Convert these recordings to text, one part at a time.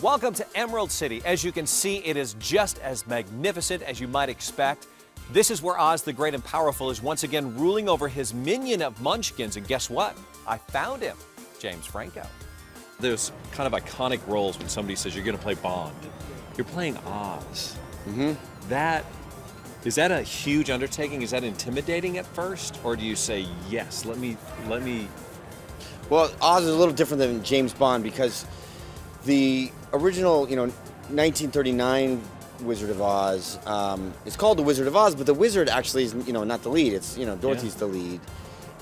Welcome to Emerald City. As you can see, it is just as magnificent as you might expect. This is where Oz the Great and Powerful is once again ruling over his minion of munchkins. And guess what? I found him, James Franco. There's kind of iconic roles when somebody says you're going to play Bond. You're playing Oz. Is that a huge undertaking? Is that intimidating at first? Or do you say, yes, let me... Well, Oz is a little different than James Bond because the original, 1939 Wizard of Oz is called The Wizard of Oz, but the wizard actually is, not the lead. It's, Dorothy's the lead.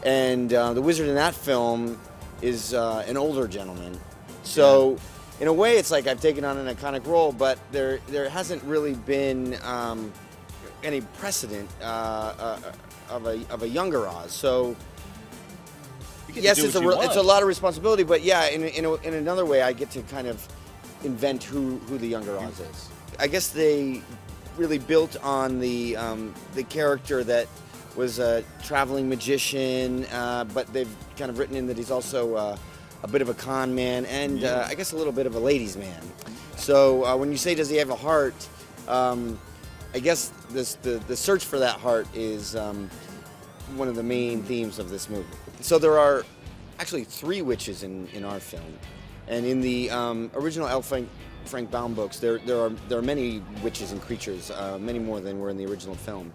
And the wizard in that film is an older gentleman. So, in a way, it's like I've taken on an iconic role, but there hasn't really been any precedent of a younger Oz. So, yes, it's a lot of responsibility, but yeah, in another way, I get to kind of invent who the younger Oz is. I guess they really built on the character that was a traveling magician, but they've kind of written in that he's also a bit of a con man and I guess a little bit of a ladies' man. So when you say, does he have a heart, I guess the search for that heart is one of the main themes of this movie. So there are actually 3 witches in our film, and in the original L. Frank Baum books, there are many witches and creatures, many more than were in the original film.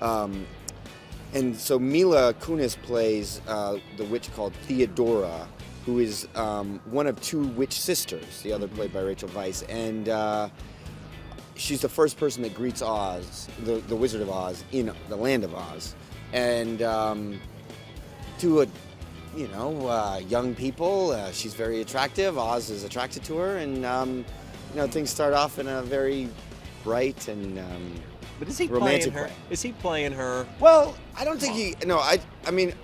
And so Mila Kunis plays the witch called Theodora, who is one of 2 witch sisters, the other played by Rachel Weisz, and she's the first person that greets Oz, the Wizard of Oz, in the land of Oz. And to young people, she's very attractive. Oz is attracted to her, and things start off in a very bright and But is he romantic playing her? way. Is he playing her? Well, I don't think he. No, I mean,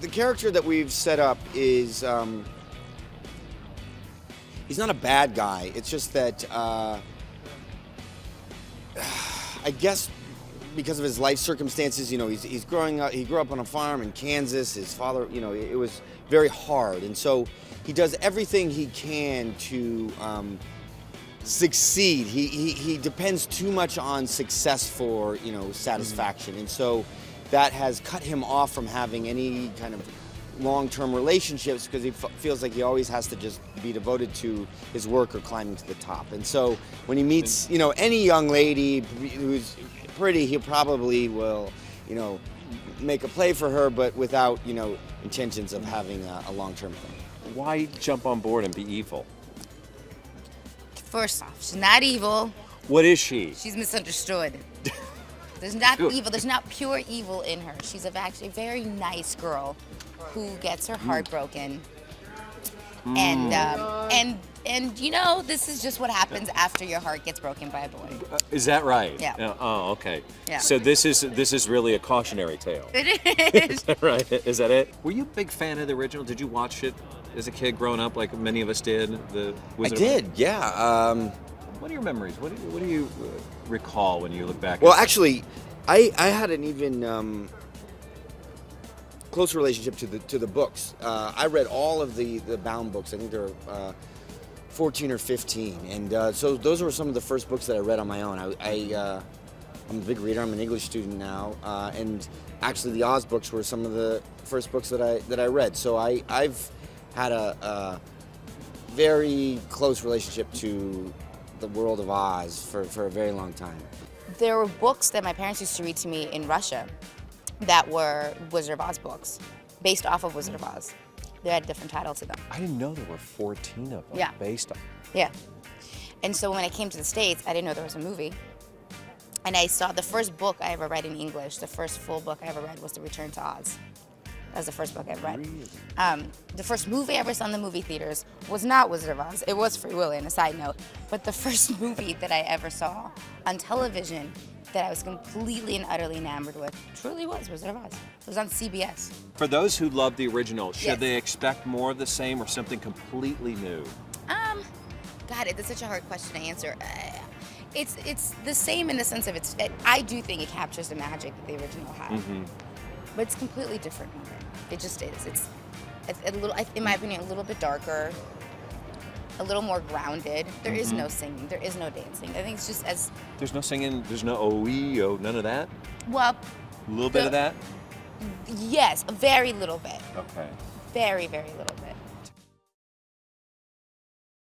the character that we've set up is he's not a bad guy. It's just that I guess because of his life circumstances, he's growing up. He grew up on a farm in Kansas. His father, it was very hard, and so he does everything he can to succeed. He depends too much on success for satisfaction, and so that has cut him off from having any kind of long-term relationships because he feels like he always has to just be devoted to his work or climbing to the top. And so when he meets any young lady who's pretty, he probably will make a play for her, but without intentions of having a long-term thing. Why jump on board and be evil? First off, she's not evil. What is she? She's misunderstood. There's not evil. There's not pure evil in her. She's actually a very nice girl who gets her heart broken. And this is just what happens after your heart gets broken by a boy. Is that right? Yeah. Oh, okay. Yeah. So this is really a cautionary tale. It is. Is that right? Is that it? Were you a big fan of the original? Did you watch it as a kid growing up, like many of us did? The Wizard I did, yeah. What are your memories? What do you recall when you look back? Well, actually, I had an even close relationship to the books. I read all of the Baum books. I think there were 14 or 15, and so those were some of the first books that I read on my own. I'm a big reader. I'm an English student now, and actually, the Oz books were some of the first books that I read. So I've had a very close relationship to the world of Oz for a very long time. There were books that my parents used to read to me in Russia that were Wizard of Oz books, based off of Wizard of Oz. They had a different title to them. I didn't know there were 14 of them based on. Yeah. And so when I came to the States, I didn't know there was a movie. And I saw the first book I ever read in English, the first full book I ever read was The Return to Oz. That was the first book I ever read. Really? The first movie I ever saw in the movie theaters was not Wizard of Oz. It was Free Willy, on a side note. But the first movie that I ever saw on television that I was completely and utterly enamored with truly was Wizard of Oz. It was on CBS. For those who love the original, should Yes. they expect more of the same or something completely new? God, it's such a hard question to answer. It's the same in the sense of I do think it captures the magic that the original had. But it's completely different. It just is. It's a little, in my opinion, a little bit darker. a little more grounded. There is no singing, there is no dancing. I think it's just as There's no singing, there's no oh, none of that? well. A little bit of that? Yes, a very little bit. Okay. Very, very little bit.